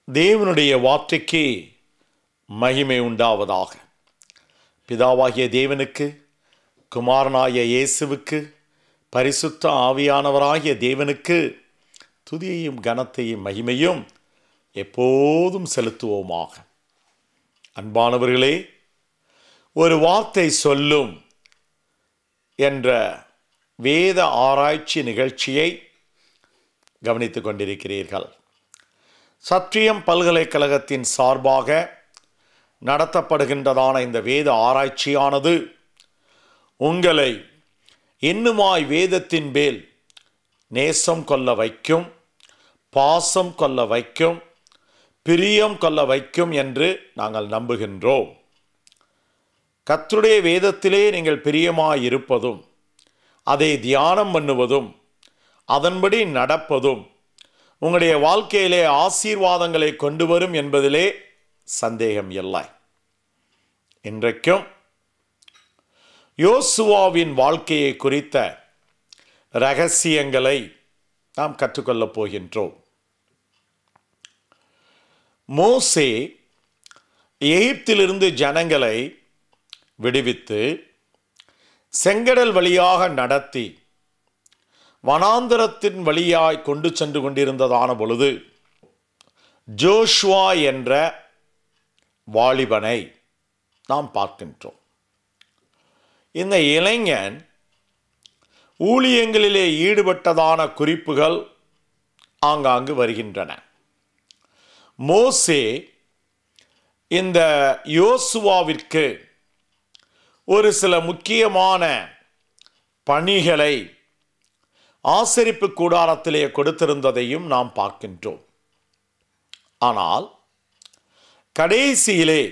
தேவனுடைய வார்த்தைக்கு மகிமை உண்டாவதாக. பிதாவாகிய தேவனுக்கு, குமாரனாகிய இயேசுவுக்கு, பரிசுத்த ஆவியானவராகிய தேவனுக்கு துதியையும் கனத்தையும் மகிமையும் எப்போதும் செலுத்துவோமாக. அன்பானவர்களே, ஒரு வார்த்தை சொல்லும் என்ற வேத ஆராய்ச்சி நிகழ்ச்சியை கவனித்துக் கொண்டிருக்கிறீர்கள். சத்தியம் பல்கலைக்கழகத்தின் சார்பாக நடத்தப்படுகின்றதான இந்த வேத ஆராய்ச்சியானது உங்களை இன்னுமாய் வேதத்தின் மேல் நேசம் கொள்ள வைக்கும், பாசம் கொள்ள வைக்கும், பிரியம் கொள்ள வைக்கும் என்று நாங்கள் நம்புகின்றோம். கர்த்தருடைய வேதத்திலே நீங்கள் பிரியமாய் இருப்பதும், அதை தியானம் பண்ணுவதும், அதன்படி நடப்பதும் உங்களுடைய வாழ்க்கையிலே ஆசீர்வாதங்களை கொண்டு வரும் என்பதிலே சந்தேகம் இல்லை. இன்றைக்கும் யோசுவாவின் வாழ்க்கையை குறித்த இரகசியங்களை நாம் கற்றுக்கொள்ளப் போகின்றோம். மோசே எகிப்திலிருந்து ஜனங்களை விடுவித்து செங்கடல் வழியாக நடத்தி வனாந்தரத்தின் வழியாய் கொண்டு சென்று கொண்டிருந்ததான பொழுது ஜோஷுவா என்ற வாலிபனை நாம் பார்க்கின்றோம். இந்த இளைஞன் ஊழியங்களிலே ஈடுபட்டதான குறிப்புகள் ஆங்காங்கு வருகின்றன. மோசே இந்த யோசுவாவிற்கு ஒரு சில முக்கியமான பணிகளை ஆசரிப்பு கூடாரத்திலே கொடுத்திருந்ததையும் நாம் பார்க்கின்றோம். ஆனால் கடைசியிலே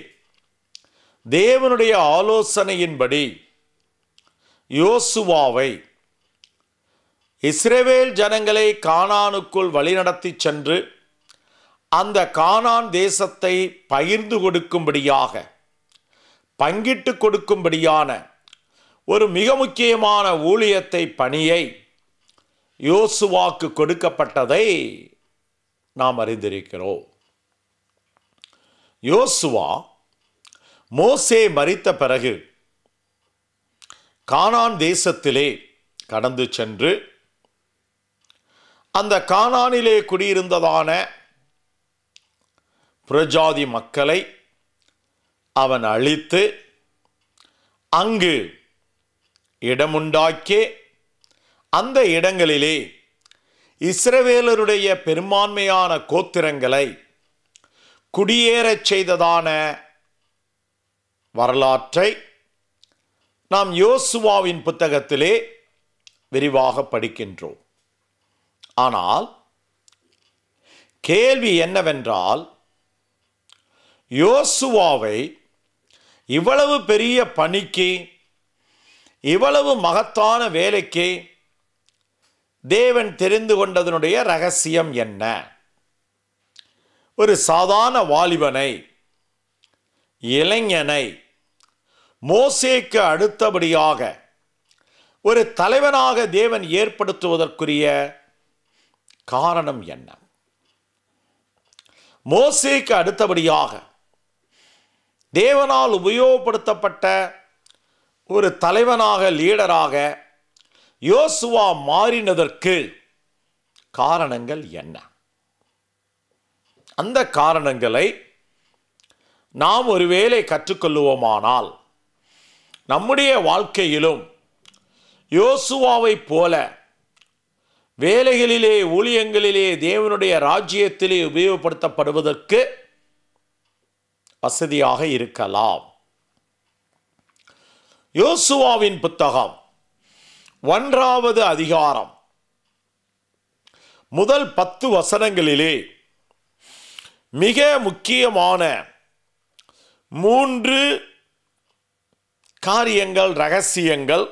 தேவனுடைய ஆலோசனையின்படி யோசுவாவை இஸ்ரவேல் ஜனங்களை கானானுக்குள் வழிநடத்தி சென்று அந்த கானான் தேசத்தை பகிர்ந்து கொடுக்கும்படியாக, பங்கிட்டு கொடுக்கும்படியான ஒரு மிக முக்கியமான ஊழியத்தை, பணியை யோசுவாக்கு கொடுக்கப்பட்டதை நாம் அறிந்திருக்கிறோம். யோசுவா மோசே மரித்த பிறகு கானான் தேசத்திலே கடந்து சென்று அந்த கானானிலே குடியிருந்ததான புறஜாதி மக்களை அவன் அழித்து அங்கு இடமுண்டாக்கி அந்த இடங்களிலே இஸ்ரவேலருடைய பெரும்பான்மையான கோத்திரங்களை குடியேறச் செய்ததான வரலாற்றை நாம் யோசுவாவின் புத்தகத்திலே விரிவாக படிக்கின்றோம். ஆனால் கேள்வி என்னவென்றால், யோசுவாவை இவ்வளவு பெரிய பணிக்கு, இவ்வளவு மகத்தான வேலைக்கு தேவன் தெரிந்து கொண்டதனுடைய ரகசியம் என்ன? ஒரு சாதாரண வாலிபனை, இளைஞனை மோசேக்கு அடுத்தபடியாக ஒரு தலைவனாக தேவன் ஏற்படுத்துவதற்குரிய காரணம் என்ன? மோசேக்கு அடுத்தபடியாக தேவனால் உபயோகப்படுத்தப்பட்ட ஒரு தலைவனாக, லீடராக யோசுவா மாறினதற்கு காரணங்கள் என்ன? அந்த காரணங்களை நாம் ஒருவேளை கற்றுக்கொள்ளுவோமானால் நம்முடைய வாழ்க்கையிலும் யோசுவாவை போல வேலைகளிலே, ஊழியங்களிலே, தேவனுடைய ராஜ்யத்திலே உபயோகப்படுத்தப்படுவதற்கு வசதியாக இருக்கலாம். யோசுவாவின் புத்தகம் 1வது அதிகாரம் முதல் 10 வசனங்களிலே மிக முக்கியமான 3 காரியங்கள், ரகசியங்கள்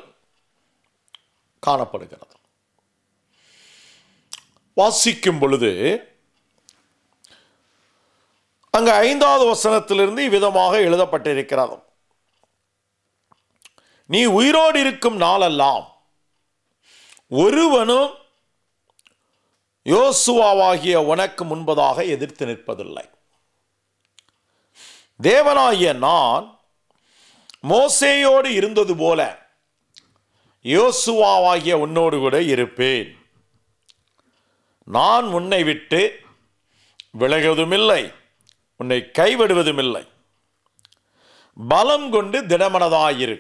காணப்படுகிறது. வாசிக்கும் பொழுது அங்கு 5வது வசனத்திலிருந்து இவ்விதமாக எழுதப்பட்டிருக்கிறது: நீ உயிரோடு இருக்கும் நாளெல்லாம் ஒருவனும் யோசுவாவாகிய உனக்கு முன்பதாக எதிர்த்து நிற்பதில்லை. தேவனாகிய நான் மோசேயோடு இருந்தது போல யோசுவாவாகிய உன்னோடு கூட இருப்பேன். நான் உன்னை விட்டு விலகுவதுமில்லை, உன்னை கைவிடுவதுமில்லை. பலம் கொண்டு திடமனதாயிரு.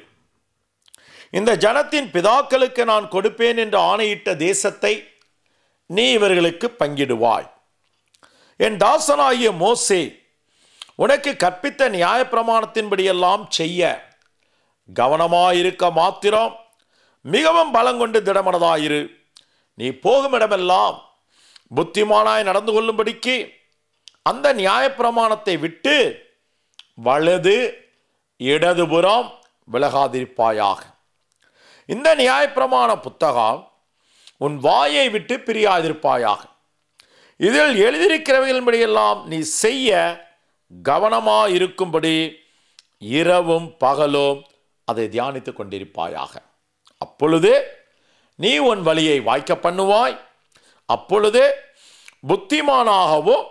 இந்த ஜனத்தின் பிதாக்களுக்கு நான் கொடுப்பேன் என்று ஆணையிட்ட தேசத்தை நீ இவர்களுக்கு பங்கிடுவாய். என் தாசனாகிய மோசே உனக்கு கற்பித்த நியாயப்பிரமாணத்தின்படியெல்லாம் செய்ய கவனமாயிருக்க மாத்திரம் மிகவும் பலங்கொண்டு திடமனதாயிரு. நீ போகும் இடமெல்லாம் புத்திமானாய் நடந்து கொள்ளும்படிக்கு அந்த நியாயப்பிரமாணத்தை விட்டு வலது இடதுபுறம் விலகாதிருப்பாயாக. இந்த நியாயப்பிரமாண புத்தகம் உன் வாயை விட்டு பிரியாதிருப்பாயாக. இதில் எழுதியிருக்கிறவைகளின்படியெல்லாம் நீ செய்ய கவனமாயிருக்கும்படி இரவும் பகலும் அதை தியானித்துக் கொண்டிருப்பாயாக. அப்பொழுது நீ உன் வழியை வாய்க்க பண்ணுவாய். அப்பொழுது புத்திமானாகவும்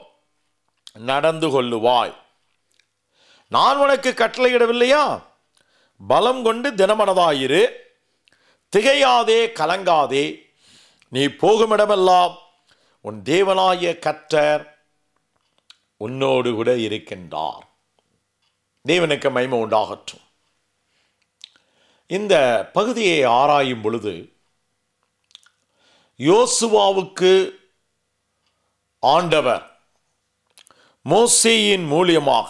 நடந்து கொள்ளுவாய். நான் உனக்கு கட்டளையிடவில்லையா? பலம் கொண்டு தினமனதாயிரு, திகையாதே, கலங்காதே. நீ போகுமிடமெல்லாம் உன் தேவனாகிய கர்த்தர் உன்னோடு கூட இருக்கின்றார். தேவனுக்கு மகிமை உண்டாகட்டும். இந்த பகுதியை ஆராயும் பொழுது யோசுவாவுக்கு ஆண்டவர் மோசேயின் மூலியமாக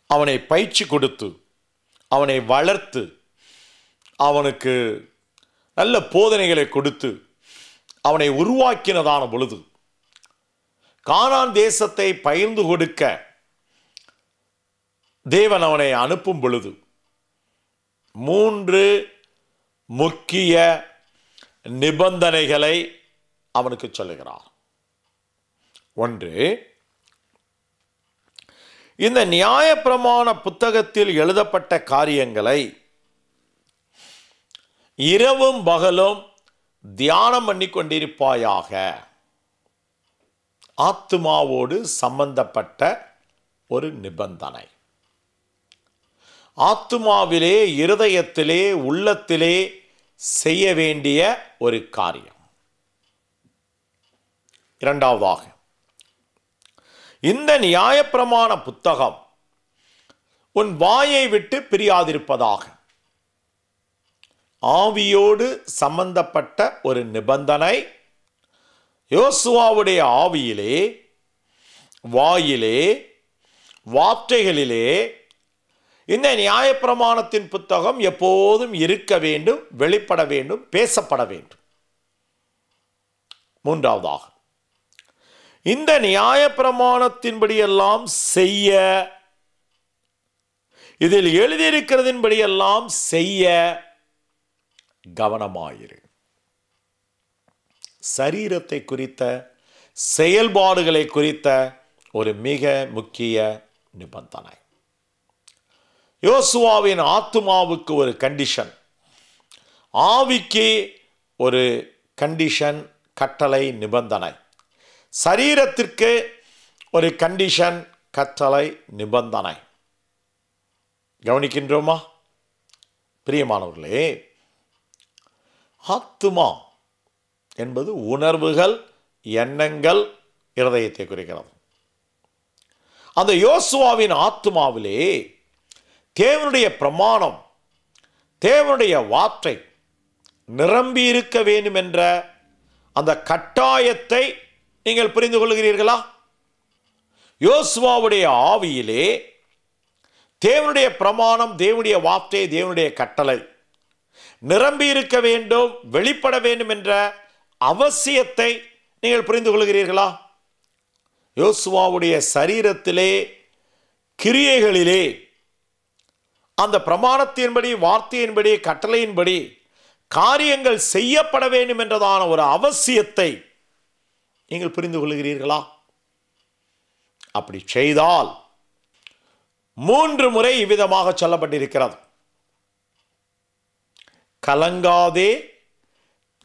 அவனை பயிற்சி கொடுத்து அவனை வளர்த்து அவனுக்கு நல்ல போதனைகளை கொடுத்து அவனை உருவாக்கினதான பொழுது கானான் தேசத்தை பகிர்ந்து கொடுக்க தேவன் அவனை அனுப்பும் பொழுது 3 முக்கிய நிபந்தனைகளை அவனுக்கு சொல்லுகிறார். ஒன்று, இந்த நியாயப்பிரமாண புத்தகத்தில் எழுதப்பட்ட காரியங்களை இரவும் பகலும் தியானம் பண்ணி கொண்டிருப்பாயாக. ஆத்துமாவோடு சம்பந்தப்பட்ட ஒரு நிபந்தனை. ஆத்துமாவிலே, இருதயத்திலே, உள்ளத்திலே செய்ய வேண்டிய ஒரு காரியம். இரண்டாவதாக, இந்த நியாயப்பிரமாண புத்தகம் உன் வாயை விட்டு பிரியாதிருப்பதாக. ஆவியோடு சம்பந்தப்பட்ட ஒரு நிபந்தனை. யோசுவாவுடைய ஆவியிலே, வாயிலே, வார்த்தைகளிலே இந்த நியாயப்பிரமாணத்தின் புத்தகம் எப்போதும் இருக்க வேண்டும், வெளிப்பட வேண்டும், பேசப்பட வேண்டும். மூன்றாவதாக, இந்த நியாயப்பிரமாணத்தின்படியெல்லாம் செய்ய, இதில் எழுதியிருக்கிறதின்படியெல்லாம் செய்ய கவனமாயிரு. சரீரத்தை குறித்த, செயல்பாடுகளை குறித்த ஒரு மிக முக்கிய நிபந்தனை. யோசுவாவின் ஆத்துமாவுக்கு ஒரு கண்டிஷன், ஆவிக்கு ஒரு கண்டிஷன், கட்டளை, நிபந்தனை. சரீரத்திற்கு ஒரு கண்டிஷன், கட்டளை, நிபந்தனை. கவனிக்கின்றோமா பிரியமானவர்களே? ஆத்துமா என்பது உணர்வுகள், எண்ணங்கள், இருதயத்தை குறிக்கிறது. அந்த யோசுவாவின் ஆத்துமாவிலே தேவனுடைய பிரமாணம், தேவனுடைய வார்த்தை நிரம்பி இருக்க வேண்டும் என்ற அந்த கட்டாயத்தை நீங்கள் புரிந்து கொள்கிறீர்களா? யோசுவாவுடைய ஆவியிலே தேவனுடைய பிரமாணம், தேவனுடைய வார்த்தை, தேவனுடைய கட்டளை நிரம்பி இருக்க வேண்டும், வெளிப்பட வேண்டும் என்ற அவசியத்தை நீங்கள் புரிந்து கொள்கிறீர்களா? யோசுவாவுடைய சரீரத்திலே, கிரியைகளிலே அந்த பிரமாணத்தின்படி, வார்த்தையின்படி, கட்டளையின்படி காரியங்கள் செய்யப்பட வேண்டும் என்றதான ஒரு அவசியத்தை நீங்கள் புரிந்து கொள்கிறீர்களா? அப்படி செய்தால் 3 முறை இவ்விதமாக சொல்லப்பட்டிருக்கிறது. கலங்காதே,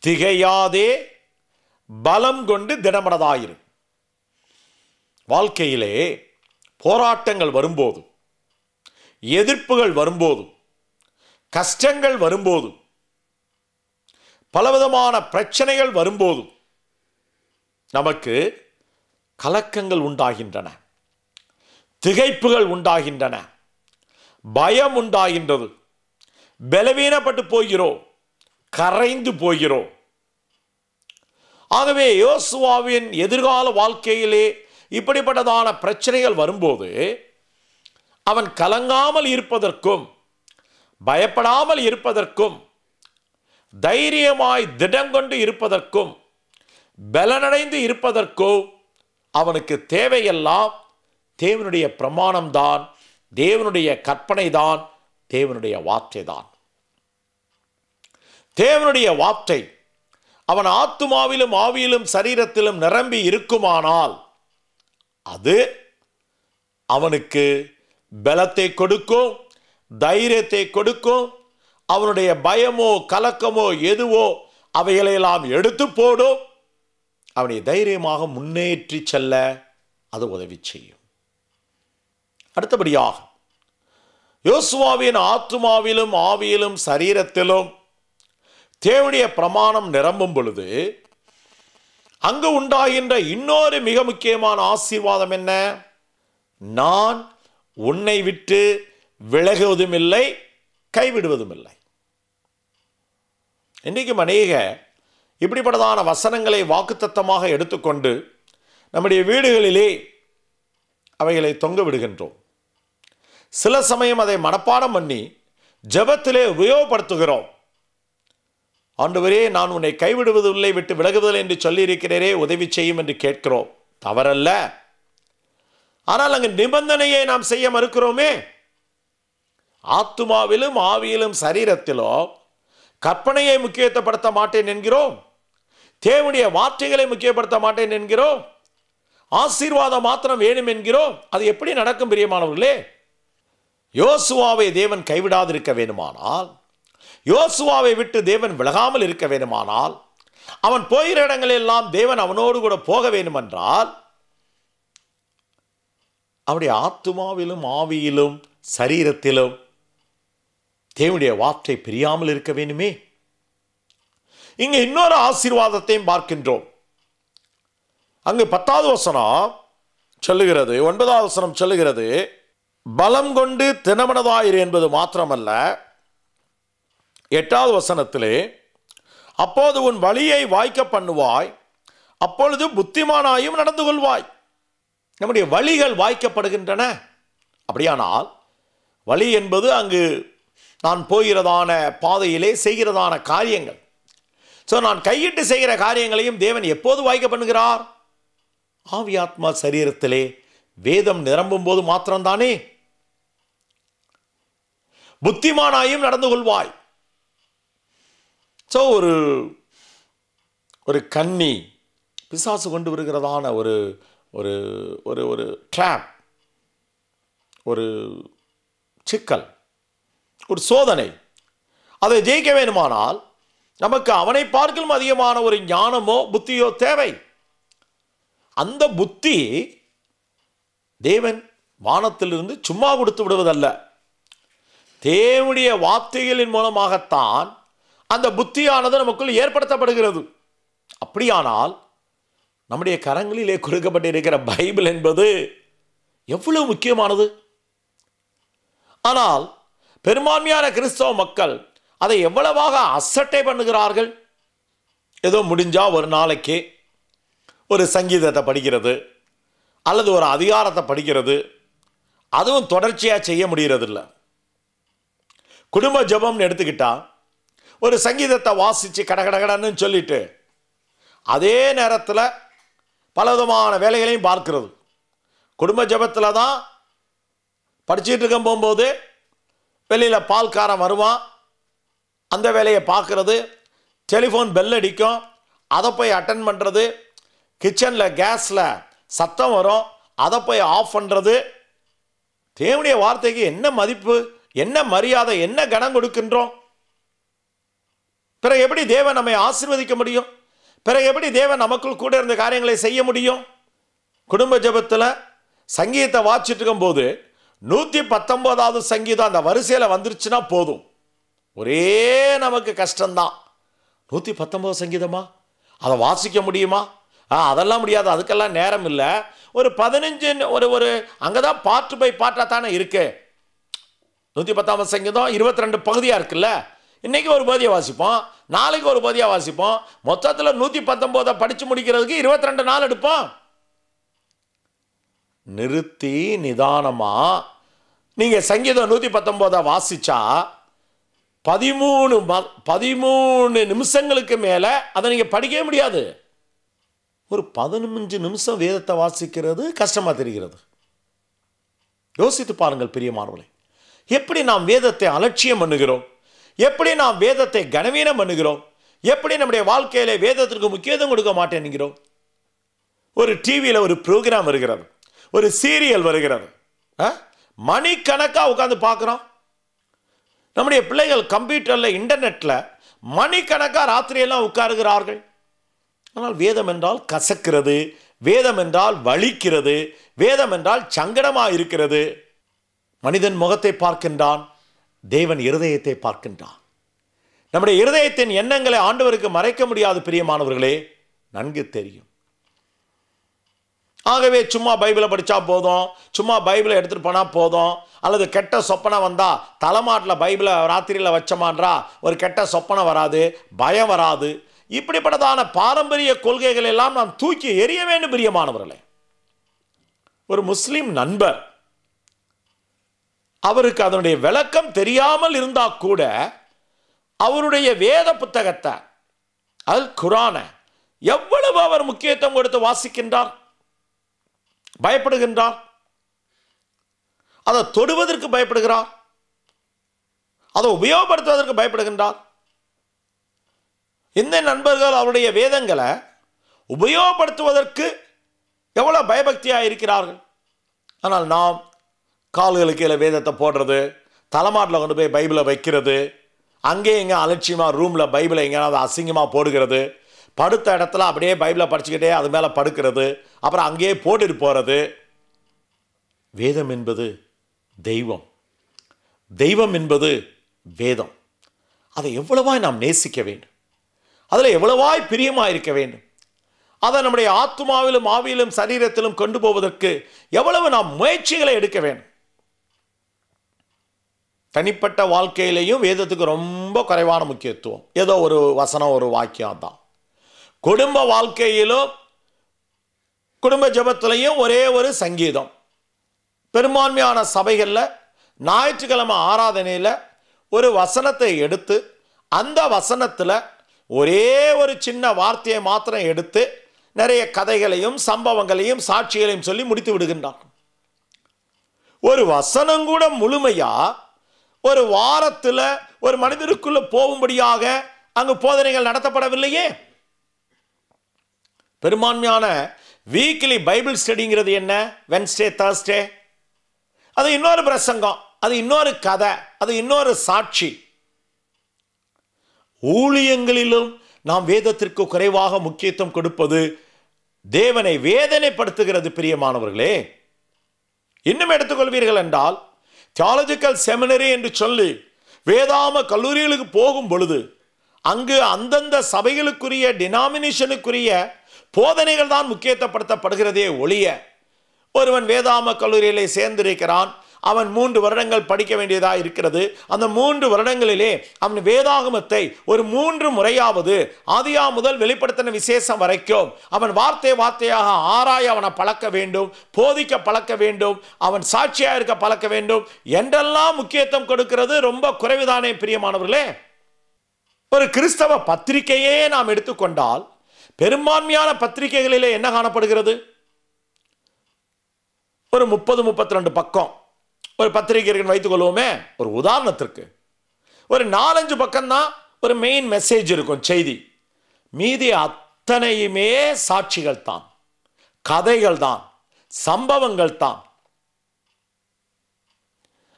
திகையாதே, பலம் கொண்டு திடமனதாயிரு. வாழ்க்கையிலே போராட்டங்கள் வரும்போது, எதிர்ப்புகள் வரும்போது, கஷ்டங்கள் வரும்போது, பலவிதமான பிரச்சனைகள் வரும்போது நமக்கு கலக்கங்கள் உண்டாகின்றன, திகைப்புகள் உண்டாகின்றன, பயம் உண்டாகின்றது, பலவீனப்பட்டு போகிறோம், கரைந்து போகிறோம். ஆகவே யோசுவாவின் எதிர்கால வாழ்க்கையிலே இப்படிப்பட்டதான பிரச்சனைகள் வரும்போது அவன் கலங்காமல் இருப்பதற்கும், பயப்படாமல் இருப்பதற்கும், தைரியமாய் திடங்கொண்டு இருப்பதற்கும், பலனடைந்து இருப்பதற்கும் அவனுக்கு தேவையெல்லாம் தேவனுடைய பிரமாணம்தான், தேவனுடைய கற்பனை தான், தேவனுடைய வார்த்தை தான். தேவனுடைய வார்த்தை அவன் ஆத்துமாவிலும் ஆவியிலும் சரீரத்திலும் நிரம்பி இருக்குமானால் அது அவனுக்கு பலத்தை கொடுக்கும், தைரியத்தை கொடுக்கும். அவனுடைய பயமோ கலக்கமோ எதுவோ அவைகளையெல்லாம் எடுத்து போடும். அவனை தைரியமாக முன்னேற்றி செல்ல அது உதவி செய்யும். அடுத்தபடியாக யோசுவாவின் ஆத்துமாவிலும் ஆவியிலும் சரீரத்திலும் தேவனுடைய பிரமாணம் நிரம்பும் பொழுது அங்கு உண்டாகின்ற இன்னொரு மிக முக்கியமான ஆசீர்வாதம் என்ன? நான் உன்னை விட்டு விலகுவதும் இல்லை, கைவிடுவதும் இல்லை. இன்றைக்கும் அநேக இப்படிப்பட்டதான வசனங்களை வாக்குத்தத்தமாக எடுத்துக்கொண்டு நம்முடைய வீடுகளிலே அவைகளை தொங்க விடுகின்றோம். சில சமயம் அதை மனப்பாடம் பண்ணி ஜெபத்திலே உபயோகப்படுத்துகிறோம். ஆண்டவரே, நான் உன்னை கைவிடுவதில்லை, விட்டு விலகுவதில்லை என்று சொல்லியிருக்கிறேரே, உதவி செய்யும் என்று கேட்கிறோம். தவறல்ல. ஆனால் அங்கு நிபந்தனையை நாம் செய்ய மறுக்கிறோமே. ஆத்துமாவிலும் ஆவியிலும் சரீரத்திலும் கற்பனையை முக்கியத்துவப்படுத்த மாட்டேன் என்கிறோம், தேவனுடைய வார்த்தைகளை முக்கியப்படுத்த மாட்டேன் என்கிறோம், ஆசீர்வாதம் மாத்திரம் வேணும் என்கிறோம். அது எப்படி நடக்கும் பிரியமானவர்களே? யோசுவாவை தேவன் கைவிடாதிருக்க வேண்டுமானால், யோசுவாவை விட்டு தேவன் விலகாமல் இருக்க வேண்டுமானால், அவன் போகிற இடங்களெல்லாம் தேவன் அவனோடு கூட போக வேண்டுமென்றால் அவருடைய ஆத்துமாவிலும் ஆவியிலும் சரீரத்திலும் தேவனுடைய வார்த்தை பிரியாமல் இருக்க வேண்டுமே. இங்கே இன்னொரு ஆசீர்வாதத்தையும் பார்க்கின்றோம். அங்கு 10வது வசனம் சொல்லுகிறது, 9வது வசனம் சொல்லுகிறது, பலம் கொண்டு திடமனதாயிரு என்பது மாத்திரமல்ல, 8வது வசனத்திலே அப்போது உன் வழியை வாய்க்க பண்ணுவாய், அப்பொழுது புத்திமானாயும் நடந்து கொள்வாய். நம்முடைய வழிகள் வாய்க்கப்படுகின்றன. அப்படியானால் வழி என்பது அங்கு நான் போகிறதான பாதையிலே செய்கிறதான காரியங்கள். ஸோ நான் கையிட்டு செய்கிற காரியங்களையும் தேவன் எப்போது வாய்க்க பண்ணுகிறார்? ஆவி ஆத்மா சரீரத்திலே வேதம் நிரம்பும் போது மாத்திரம்தானே. புத்திமானாயும் நடந்து கொள்வாய். ஸோ ஒரு கன்னி பிசாசு கொண்டு வருகிறதான ஒரு ஒரு ஒரு ஒரு ட்ராப், ஒரு சிக்கல், ஒரு சோதனை, அதை ஜெயிக்க வேண்டுமானால் நமக்கு அவனை பார்க்கலும் அதிகமான ஒரு ஞானமோ புத்தியோ தேவை. அந்த புத்தி தேவன் வானத்திலிருந்து சும்மா கொடுத்து விடுவதல்ல, தேவனுடைய வார்த்தைகளின் மூலமாகத்தான் அந்த புத்தியானது நமக்குள் ஏற்படுத்தப்படுகிறது. அப்படியானால் நம்முடைய கரங்களிலே கொடுக்கப்பட்டிருக்கிற பைபிள் என்பது எவ்வளவு முக்கியமானது. ஆனால் பெரும்பான்மையான கிறிஸ்தவ மக்கள் அதை எவ்வளவாக அசட்டை பண்ணுகிறார்கள். ஏதோ முடிஞ்சா ஒரு நாளைக்கு ஒரு சங்கீதத்தை படிக்கிறது அல்லது ஒரு அதிகாரத்தை படிக்கிறது, அதுவும் தொடர்ச்சியாக செய்ய முடியறதில்லை. குடும்ப ஜெபம்னு எடுத்துக்கிட்டா ஒரு சங்கீதத்தை வாசித்து கடகடகடன்னு சொல்லிட்டு அதே நேரத்தில் பலவிதமான வேலைகளையும் பார்க்கிறது. குடும்ப ஜெபத்தில் தான் படிச்சுட்டு இருக்க போகும்போது வெளியில் பால்காரன் வருவான், அந்த வேலையை பார்க்குறது, டெலிஃபோன் பெல் அடிக்கும், அதை போய் அட்டன் பண்ணுறது, கிச்சனில் கேஸில் சத்தம் வரும், அதை போய் ஆஃப் பண்ணுறது. தேவனுடைய வார்த்தைக்கு என்ன மதிப்பு, என்ன மரியாதை, என்ன கனம் கொடுக்கின்றோம்? பிறகு எப்படி தேவன் நம்மை ஆசீர்வதிக்க முடியும்? பிறகு எப்படி தேவன் நமக்குள் கூட இருந்த காரியங்களை செய்ய முடியும்? குடும்ப ஜெபத்தில் சங்கீதத்தை வாசிச்சுட்டு இருக்கும்போது 119வது சங்கீதம் அந்த வரிசையில் வந்துருச்சுன்னா போதும், ஒரே நமக்கு கஷ்டம்தான். 119 சங்கீதமா, அதை வாசிக்க முடியுமா? அதெல்லாம் முடியாது, அதுக்கெல்லாம் நேரம் இல்லை. ஒரு 15 ஒரு அங்கே தான் பாட்டு பை பாட்டாக தானே இருக்கு. 110ஆம் சங்கீதம் 22 பகுதியாக இருக்குல்ல. இன்னைக்கு ஒரு பகுதியை வாசிப்போம், நாளைக்கு ஒரு பகுதியாக வாசிப்போம். மொத்தத்தில் 119 படித்து முடிக்கிறதுக்கு 22 நாள் எடுப்போம். நிறுத்தி நிதானமாக நீங்கள் சங்கீதம் 119 வாசிச்சா 13 நிமிஷங்களுக்கு மேலே அதை நீங்கள் படிக்கவே முடியாது. ஒரு 15 நிமிஷம் வேதத்தை வாசிக்கிறது கஷ்டமாக தெரிகிறது. யோசித்து பாருங்கள் பிரியமானவர்களே, எப்படி நாம் வேதத்தை அலட்சியம் பண்ணுகிறோம், எப்படி நாம் வேதத்தை கனவீனம் பண்ணுகிறோம், எப்படி நம்முடைய வாழ்க்கையில வேதத்திற்கு முக்கியத்துவம் கொடுக்க மாட்டேன்கிறோம். ஒரு டிவியில் ஒரு ப்ரோக்ராம் வருகிறது, ஒரு சீரியல் வருகிறது, மணிக்கணக்காக உட்காந்து பார்க்குறோம். நம்முடைய பிள்ளைகள் கம்ப்யூட்டரில் இன்டர்நெட்டில் மணிக்கணக்காக ராத்திரியெல்லாம் உட்காருகிறார்கள். ஆனால் வேதம் என்றால் கசக்கிறது, வேதம் என்றால் வலிக்கிறது, வேதம் என்றால் சங்கடமாக இருக்கிறது. மனிதன் முகத்தை பார்க்கின்றான், தேவன் இருதயத்தை பார்க்கின்றான். நம்முடைய இருதயத்தின் எண்ணங்களை ஆண்டவருக்கு மறைக்க முடியாது பிரியமானவர்களே, நன்கு தெரியும். ஆகவே சும்மா பைபிளை படித்தா போதும், சும்மா பைபிளை எடுத்துகிட்டு போனால் போதும், அல்லது கெட்ட சொப்பனை வந்தால் தலைமாட்டில் பைபிளை ராத்திரியில் வச்சமான்றா ஒரு கெட்ட சொப்பனை வராது, பயம் வராது. இப்படிப்பட்டதான பாரம்பரிய கொள்கைகள் எல்லாம் நாம் தூக்கி எறிய வேண்டும் பிரியமானவர்களே. ஒரு முஸ்லிம் நண்பர், அவருக்கு அதனுடைய விளக்கம் தெரியாமல் இருந்தால் கூட அவருடைய வேத புத்தகத்தை, அல் குர்ஆனை எவ்வளவு அவர் முக்கியத்துவம் கொடுத்து வாசிக்கின்றார், பயப்படுகின்றார், அதை தொடுவதற்கு பயப்படுகிறார், அதை உபயோகப்படுத்துவதற்கு பயப்படுகின்றார். இந்த நண்பர்கள் அவருடைய வேதங்களை உபயோகப்படுத்துவதற்கு எவ்வளவு பயபக்தியாக இருக்கிறார்கள். ஆனால் நாம் கால்களுக்கு கீழே வேதத்தை போடுறது, தலைமாட்டில் கொண்டு போய் பைபிளை வைக்கிறது, அங்கே எங்கே அலட்சியமாக ரூமில் பைபிளை எங்கேயாவது அசிங்கமாக போடுகிறது, படுத்த இடத்துல அப்படியே பைபிளை படிச்சுக்கிட்டே அது மேலே படுக்கிறது, அப்புறம் அங்கேயே போட்டுட்டு போகிறது. வேதம் என்பது தெய்வம், தெய்வம் என்பது வேதம். அதை எவ்வளவாய் நாம் நேசிக்க வேண்டும், அதில் எவ்வளவாய் பிரியமாக இருக்க வேண்டும், அதை நம்முடைய ஆத்மாவிலும் ஆவியிலும் சரீரத்திலும் கொண்டு போவதற்கு எவ்வளவு நாம் முயற்சிகளை எடுக்க வேண்டும். தனிப்பட்ட வாழ்க்கையிலையும் வேதத்துக்கு ரொம்ப குறைவான முக்கியத்துவம், ஏதோ ஒரு வசனம் ஒரு வாக்கியம் தான். குடும்ப வாழ்க்கையிலும் குடும்ப ஜெபத்திலையும் ஒரே ஒரு சங்கீதம். பெரும்பான்மையான சபைகளில் ஞாயிற்றுக்கிழமை ஆராதனையில் ஒரு வசனத்தை எடுத்து அந்த வசனத்தில் ஒரே ஒரு சின்ன வார்த்தையை மாத்திரம் எடுத்து நிறைய கதைகளையும் சம்பவங்களையும் சாட்சிகளையும் சொல்லி முடித்து விடுகின்றார். ஒரு வசனம் கூட முழுமையா ஒரு வாரத்தில் ஒரு மனிதருக்குள்ள போகும்படியாக அங்கு போதனைகள் நடத்தப்படவில்லையே. பெரும்பான்மையான வீக்லி பைபிள் ஸ்டடிங்கிறது என்ன? வென்ஸ்டே, தர்ஸ்டே, அது இன்னொரு பிரசங்கம், அது இன்னொரு கதை, அது இன்னொரு சாட்சி. ஊழியங்களிலும் நாம் வேதத்திற்கு குறைவாக முக்கியத்துவம் கொடுப்பது தேவனை வேதனைப்படுத்துகிறது பிரியமானவர்களே. இன்னும் எடுத்துக்கொள்வீர்கள் என்றால் தியாலஜிக்கல் செமினரி என்று சொல்லி வேதாம கல்லூரிகளுக்கு போகும் பொழுது அங்கு அந்தந்த சபைகளுக்குரிய டினாமினேஷனுக்குரிய போதனைகள் தான் முக்கியத்துவப்படுத்தப்படுகிறதே ஒழிய, ஒருவன் வேதாம கல்லூரியிலே சேர்ந்திருக்கிறான், அவன் 3 வருடங்கள் படிக்க வேண்டியதாக இருக்கிறது, அந்த 3 வருடங்களிலே அவன் வேதாகமத்தை ஒரு 3 முறையாவது ஆதியாகமம் முதல் வெளிப்படுத்தின விசேஷம் வரைக்கும் அவன் வார்த்தையாக ஆராய அவனை பழக்க வேண்டும், போதிக்க பழக்க வேண்டும், அவன் சாட்சியாக இருக்க பழக்க வேண்டும் என்றெல்லாம் முக்கியத்துவம் கொடுக்கிறது ரொம்ப குறைவுதானே பிரியமானவர்களே. ஒரு கிறிஸ்தவ பத்திரிகையே நாம் எடுத்துக்கொண்டால் பெரும்பான்மையான பத்திரிகைகளிலே என்ன காணப்படுகிறது? ஒரு 30-32 பக்கம் ஒரு பத்திரிகை இருக்குன்னு வைத்துக் கொள்வோமே. ஒரு உதாரணத்திற்கு ஒரு 4-5 பக்கம் தான் ஒரு மெயின் மெசேஜ் இருக்கும், செய்தி. மீதி அத்தனையுமே சாட்சிகள் தான், கதைகள் தான், சம்பவங்கள் தான்.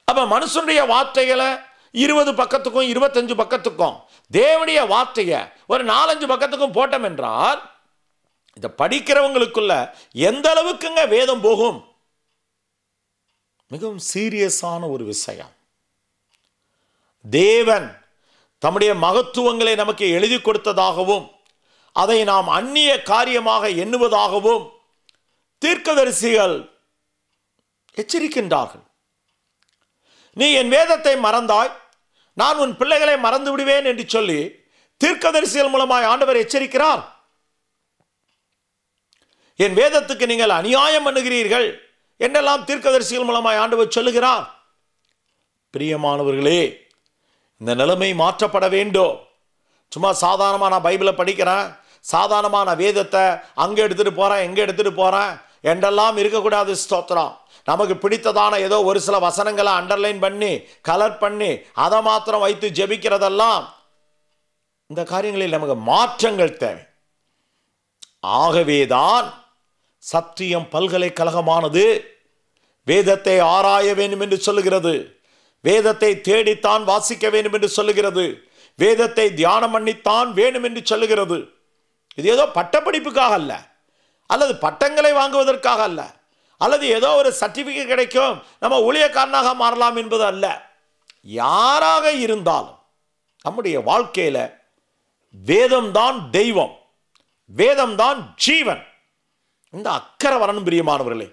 அப்ப மனுஷனுடைய வார்த்தைகளை 20 பக்கத்துக்கும் 25 பக்கத்துக்கும் தேவனுடைய வார்த்தையை ஒரு 4-5 பக்கத்துக்கும் போட்டோம் என்றால் இதை படிக்கிறவங்களுக்குள்ள எந்த அளவுக்குங்க வேதம் போகும்? மிகவும் சீரியஸான ஒரு விஷயம். தேவன் தம்முடைய மகத்துவங்களை நமக்கு எழுதி கொடுத்ததாகவும் அதை நாம் அந்நிய காரியமாக எண்ணுவதாகவும் தீர்க்கதரிசிகள் எச்சரிக்கின்றார்கள். நீ என் வேதத்தை மறந்தாய், நான் உன் பிள்ளைகளை மறந்து விடுவேன் என்று சொல்லி தீர்க்கதரிசிகள் மூலமாய் ஆண்டவர் எச்சரிக்கிறார். என் வேதத்துக்கு நீங்கள் அநியாயம் பண்ணுகிறீர்கள் என்றெல்லாம் தீர்க்கதரிசிகள் மூலமாய் ஆண்டவர் சொல்லுகிறார். பிரியமானவர்களே, இந்த நிலைமை மாற்றப்பட வேண்டும். சும்மா சாதாரணமாக நான் பைபிளை படிக்கிறேன், சாதாரணமாக நான் வேதத்தை அங்கே எடுத்துகிட்டு போகிறேன், எங்கே எடுத்துகிட்டு போகிறேன் என்றெல்லாம் இருக்கக்கூடாது. ஸ்தோத்திரம். நமக்கு பிடித்ததான ஏதோ ஒரு சில வசனங்களை அண்டர்லைன் பண்ணி கலர் பண்ணி அதை மாத்திரம் வைத்து ஜெபிக்கிறதெல்லாம், இந்த காரியங்களில் நமக்கு மாற்றங்கள் தேவை. ஆகவேதான் சத்தியம் பல்கலைக்கழகமானது வேதத்தை ஆராய வேண்டும் என்று சொல்லுகிறது, வேதத்தை தேடித்தான் வாசிக்க வேண்டும் என்று சொல்லுகிறது, வேதத்தை தியானம் பண்ணித்தான் வேண்டும் என்று சொல்லுகிறது. இது ஏதோ பட்டப்படிப்புக்காக அல்ல, அல்லது பட்டங்களை வாங்குவதற்காக அல்ல, அல்லது ஏதோ ஒரு சர்டிபிகேட் கிடைக்கும் நம்ம ஊழியக்காரனாக மாறலாம் என்பது அல்ல. யாராக இருந்தாலும் நம்முடைய வாழ்க்கையில் வேதம்தான் தெய்வம், வேதம்தான் ஜீவன். இந்த அக்கறை வரணும் பிரியமானவர்களே,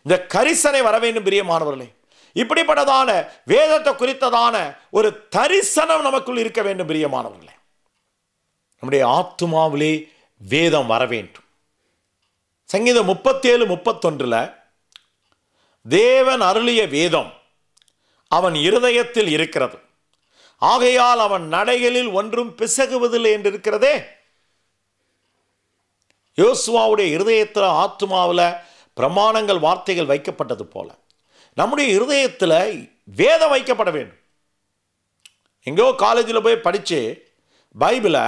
இந்த கரிசனை வர வேண்டும் பிரியமானவர்களே. இப்படிப்பட்டதான வேதத்தை குறித்ததான ஒரு தரிசனம் நமக்குள் இருக்க வேண்டும் பிரியமானவர்களே. நம்முடைய ஆத்துமாவிலே வேதம் வர வேண்டும். சங்கீதம் 37:31 தேவன் அருளிய வேதம் அவன் இருதயத்தில் இருக்கிறது, ஆகையால் அவன் நடைகளில் ஒன்றும் பிசகுவதில்லை என்று இருக்கிறதே. யோசுவாவுடைய இருதயத்தில் ஆத்துமாவில் பிரமாணங்கள் வார்த்தைகள் வைக்கப்பட்டது போல நம்முடைய இருதயத்தில் வேதம் வைக்கப்பட வேண்டும். எங்கேயோ காலேஜில் போய் படித்து பைபிளை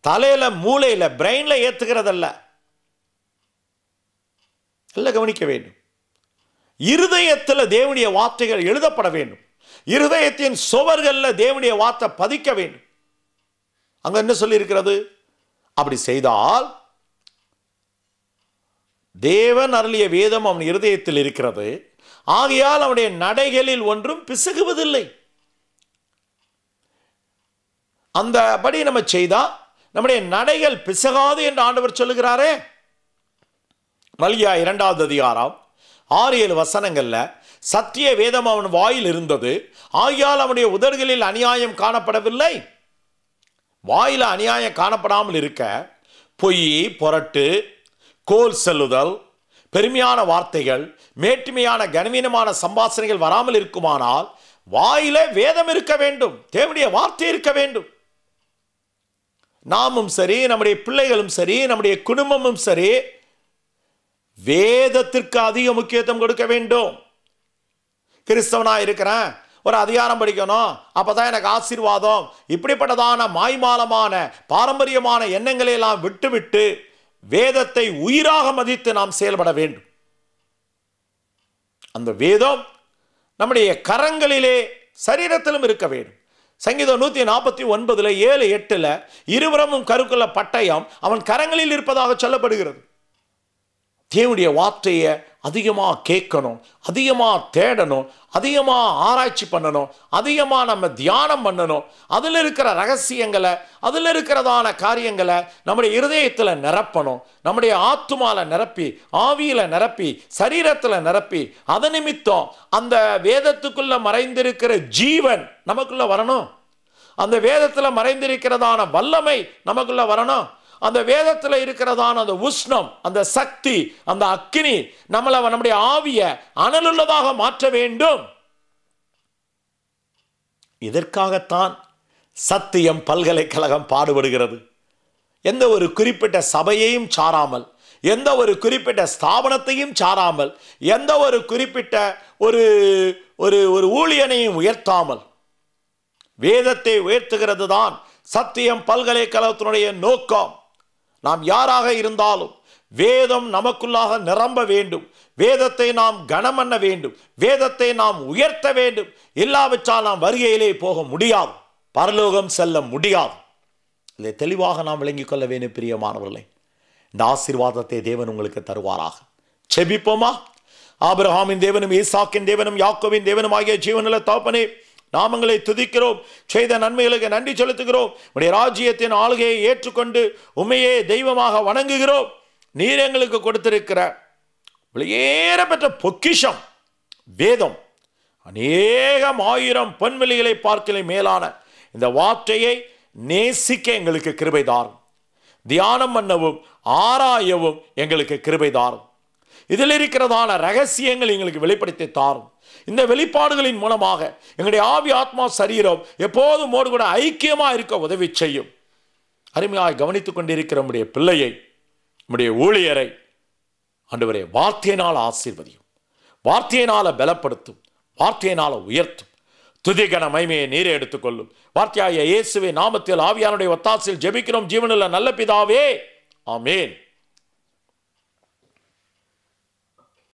தலையில் மூளையில் பிரெயினில் ஏற்றுக்கிறதல்ல, எல்லாம் கவனிக்க வேண்டும். இருதயத்தில் தேவனுடைய வார்த்தைகள் எழுதப்பட வேண்டும். இருதயத்தின் சுவர்களில் தேவனுடைய வார்த்தை பதிக்க வேண்டும். அங்கே என்ன சொல்லியிருக்கிறது? அப்படி செய்தால் தேவன் அருளிய வேதம் அவன் இருதயத்தில் இருக்கிறது, ஆகையால் அவனுடைய நடைகளில் ஒன்றும் பிசகுவதில்லை. அந்தபடி நம்ம செய்தா நம்முடைய நடைகள் பிசகாது என்று ஆண்டவர் சொல்லுகிறாரே. மல்கியா 2வது அதிகாரம் 6-7 வசனங்கள்ல சத்திய வேதம் அவன் வாயில் இருந்தது, ஆகையால் அவனுடைய உதடுகளில் அநியாயம் காணப்படவில்லை. வாயில அநியாயம் காணப்படாமல் இருக்க பொய், பொரட்டு, கோல் செல்லுதல், பெருமையான வார்த்தைகள், மேட்டுமையான கனவீனமான சம்பாஷணைகள் வராமல் இருக்குமானால் வாயில வேதம் இருக்க வேண்டும், தேவனுடைய வார்த்தை இருக்க வேண்டும். நாமும் சரி, நம்முடைய பிள்ளைகளும் சரி, நம்முடைய குடும்பமும் சரி, வேதத்திற்கு அதிக முக்கியத்துவம் கொடுக்க வேண்டும். கிறிஸ்தவனா இருக்கிறேன், ஒரு அதிகாரம் படிக்கணும், அப்பதான் எனக்கு ஆசீர்வாதம், இப்படிப்பட்டதான மாய்மாலமான பாரம்பரியமான எண்ணங்களை எல்லாம் விட்டுவிட்டு வேதத்தை உயிராக மதித்து நாம் செயல்பட வேண்டும். அந்த வேதம் நம்முடைய கரங்களிலே சரீரத்திலும் இருக்க வேண்டும். சங்கீதம் 149 7-8 இருபுறமும் கருக்குள்ள பட்டயம் அவன் கரங்களில் இருப்பதாக சொல்லப்படுகிறது. தேவனுடைய வார்த்தையை அதிகமாக கேட்கணும், அதிகமாக தேடணும், அதிகமாக ஆராய்ச்சி பண்ணணும், அதிகமாக நம்ம தியானம் பண்ணணும். அதில் இருக்கிற ரகசியங்களை, அதில் இருக்கிறதான காரியங்களை நம்முடைய இருதயத்தில் நிரப்பணும், நம்முடைய ஆத்துமால நிரப்பி, ஆவியில் நிரப்பி, சரீரத்தில் நிரப்பி, அது நிமித்தம் அந்த வேதத்துக்குள்ள மறைந்திருக்கிற ஜீவன் நமக்குள்ள வரணும், அந்த வேதத்தில் மறைந்திருக்கிறதான வல்லமை நமக்குள்ள வரணும், அந்த வேதத்தில் இருக்கிறதான அந்த உஷ்ணம், அந்த சக்தி, அந்த அக்கினி நம்முடைய ஆவியை அனலுள்ளதாக மாற்ற வேண்டும். இதற்காகத்தான் சத்தியம் பல்கலைக்கழகம் பாடுபடுகிறது. எந்த ஒரு குறிப்பிட்ட சபையையும் சாராமல், எந்த ஒரு குறிப்பிட்ட ஸ்தாபனத்தையும் சாராமல், எந்த ஒரு குறிப்பிட்ட ஒரு ஊழியனையும் உயர்த்தாமல் வேதத்தை உயர்த்துகிறது தான் சத்தியம் பல்கலைக்கழகத்தினுடைய நோக்கம். நாம் யாராக இருந்தாலும் வேதம் நமக்குள்ளாக நிரம்ப வேண்டும், வேதத்தை நாம் கனம் பண்ண வேண்டும், வேதத்தை நாம் உயர்த்த வேண்டும். இல்லாவிட்டால் நாம் வருகையிலே போக முடியாது, பரலோகம் செல்ல முடியாது. இதை தெளிவாக நாம் விளங்கிக் கொள்ள வேண்டும் பிரியமானவர்களே. இந்த ஆசீர்வாதத்தை தேவன் உங்களுக்கு தருவாராக. செபிப்போமா? ஆபிரகாமின் தேவனும் ஈசாக்கின் தேவனும் யாக்கோபின் தேவனும் ஆகிய ஜீவனுள்ள தகப்பனே, நாமங்களை துதிக்கிறோம். செய்த நன்மைகளுக்கு நன்றி செலுத்துகிறோம். உடைய ராஜ்யத்தின் ஆளுகையை ஏற்றுக்கொண்டு உண்மையே தெய்வமாக வணங்குகிறோம். நீர் எங்களுக்கு கொடுத்திருக்கிற வெளியேறப்பெற்ற பொக்கிஷம் வேதம், அநேகம் 1000 பொன்வெளிகளை பார்க்கலை மேலான இந்த வார்த்தையை நேசிக்க எங்களுக்கு கிருபை தாரும். தியானம் பண்ணவும் ஆராயவும் எங்களுக்கு கிருபை தாரும். இதில் இருக்கிறதான ரகசியங்கள் எங்களுக்கு வெளிப்படுத்தி தாரும். இந்த வெளிப்பாடுகளின் மூலமாக எங்களுடைய ஆவி ஆத்மா சரீரம் எப்போதும் மோடு கூட ஐக்கியமாக இருக்க உதவி செய்யும். அருமையாய் கவனித்துக் கொண்டிருக்கிற நம்முடைய பிள்ளையை, நம்முடைய ஊழியரை ஆண்டவரே வார்த்தையினால் ஆசீர்வதியும், வார்த்தையினால பலப்படுத்தும், வார்த்தையினால உயர்த்தும். துதிகன மகிமையை நீரே எடுத்துக்கொள்ளும். வார்த்தையாகிய இயேசுவின் நாமத்தில் ஆவியானுடைய ஒத்தாசையில் ஜெபிக்கிறோம் ஜீவனுள்ள நல்ல பிதாவே, ஆமென்.